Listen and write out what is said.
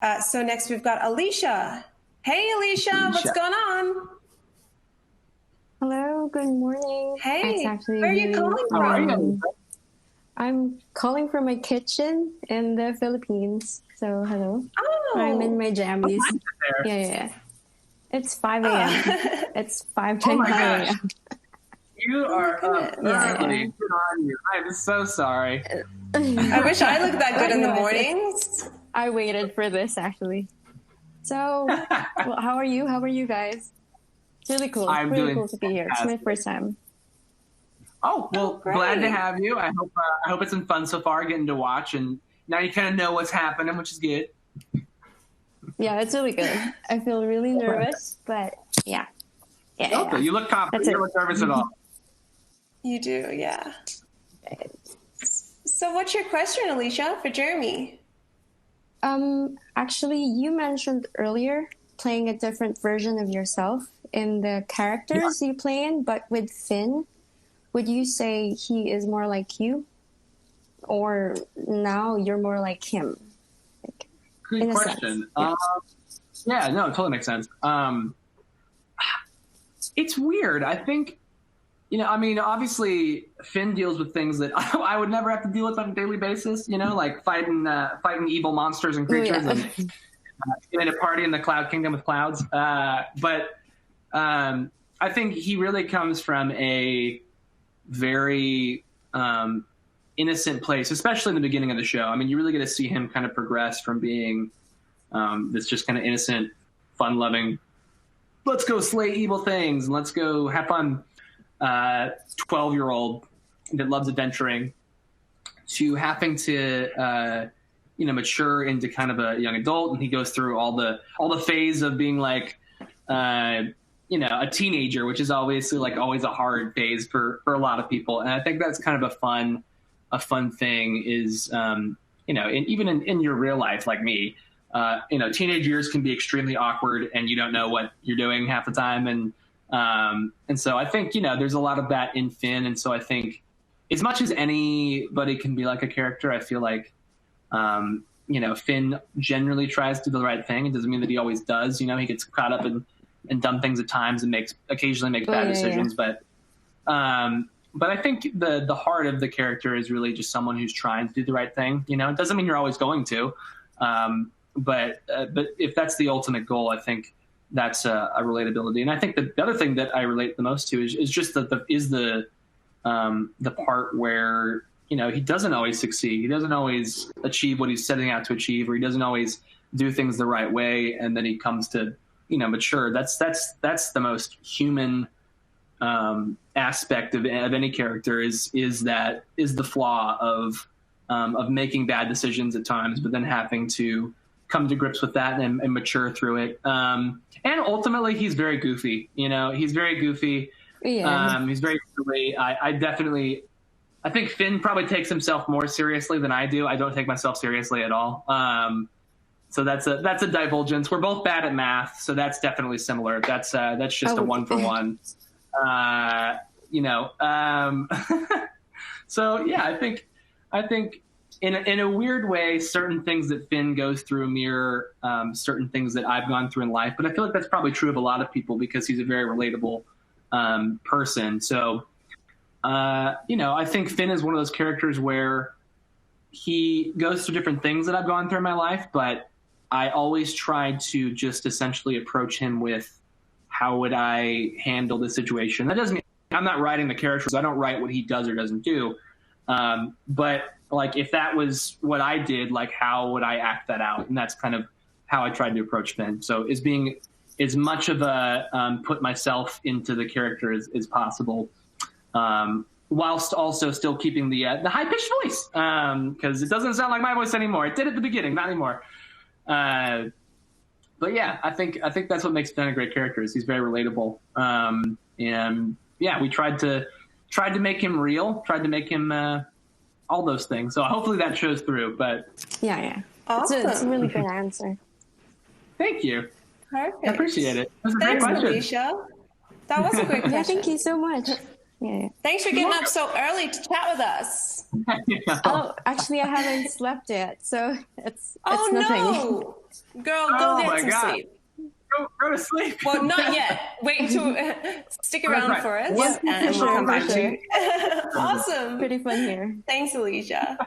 So next we've got Elisha. Hey, Elisha, what's going on? Hello, good morning. Hey, it's actually where are you calling from? I'm calling from my kitchen in the Philippines. So, hello. Oh. I'm in my jammies. Yeah. It's 5 a.m. It's 5:10 a.m. You are up early. Good on you. I'm so sorry. I wish I looked that good in the mornings. I waited for this, actually. So, well, how are you? How are you guys? It's really cool. It's really cool to be here. It's my first time. Oh, well, glad to have you. I hope it's been fun so far getting to watch, and now you kind of know what's happening, which is good. Yeah, it's really good. I feel really nervous, but yeah. Okay, you look confident. You don't look nervous at all. You do, yeah. So what's your question, Elisha, for Jeremy? Actually, you mentioned earlier playing a different version of yourself in the characters you play in, but with Finn, would you say he is more like you? Or now you're more like him? Good question. Yeah, no, it totally makes sense. It's weird. I think, obviously Finn deals with things that I would never have to deal with on a daily basis, like fighting evil monsters and creatures and in a party in the Cloud Kingdom with clouds. But I think he really comes from a very innocent place, especially in the beginning of the show. I mean, you really get to see him kind of progress from being this just kind of innocent, fun-loving, let's go slay evil things and let's go have fun 12-year-old that loves adventuring, to having to mature into kind of a young adult. And he goes through all the phase of being like a teenager, which is obviously like always a hard phase for a lot of people. And I think that's kind of a fun thing is, even in your real life, like me, teenage years can be extremely awkward and you don't know what you're doing half the time. And so I think, there's a lot of that in Finn. And so I think as much as anybody can be like a character, I feel like, Finn generally tries to do the right thing. It doesn't mean that he always does. He gets caught up in dumb things at times and occasionally makes bad decisions. Yeah. But I think the heart of the character is really just someone who's trying to do the right thing. It doesn't mean you're always going to. But if that's the ultimate goal, I think that's a relatability. And I think the other thing that I relate the most to is just the part where, he doesn't always succeed. He doesn't always achieve what he's setting out to achieve, or he doesn't always do things the right way. And then he comes to, mature. That's the most human aspect of any character is the flaw of making bad decisions at times, but then having to come to grips with that and mature through it. And ultimately he's very goofy, he's very goofy. Yeah. He's very silly. I think Finn probably takes himself more seriously than I do. I don't take myself seriously at all. So that's a divulgence. We're both bad at math, so that's definitely similar. That's just a 1-for-1. So yeah, I think in a weird way, certain things that Finn goes through mirror certain things that I've gone through in life. But I feel like that's probably true of a lot of people because he's a very relatable person. So, I think Finn is one of those characters where he goes through different things that I've gone through in my life, but I always try to just essentially approach him with how would I handle this situation. That doesn't mean I'm not writing the characters. I don't write what he does or doesn't do. But like, if that was what I did, like, how would I act that out? And that's kind of how I tried to approach Finn. So is being as much of a put myself into the character as possible, whilst also still keeping the high-pitched voice, because it doesn't sound like my voice anymore. It did at the beginning, not anymore. But yeah, I think that's what makes Finn a great character. Is he's very relatable. And yeah, we tried to make him real, tried to make him all those things. So hopefully that shows through. But yeah, awesome. It's a really good answer. Thank you. Perfect. I appreciate it. That was a Thanks, great question. Elisha. That was a great question. Yeah, thank you so much. Yeah. Thanks for getting up so early to chat with us. Oh, actually, I haven't slept yet, so it's Oh nothing. no, girl, go get some sleep. Go to sleep. Well, not yet. Wait to stick around for us, Yeah, and for we'll come sure, back for to you. Awesome. Pretty fun here. Thanks, Elisha.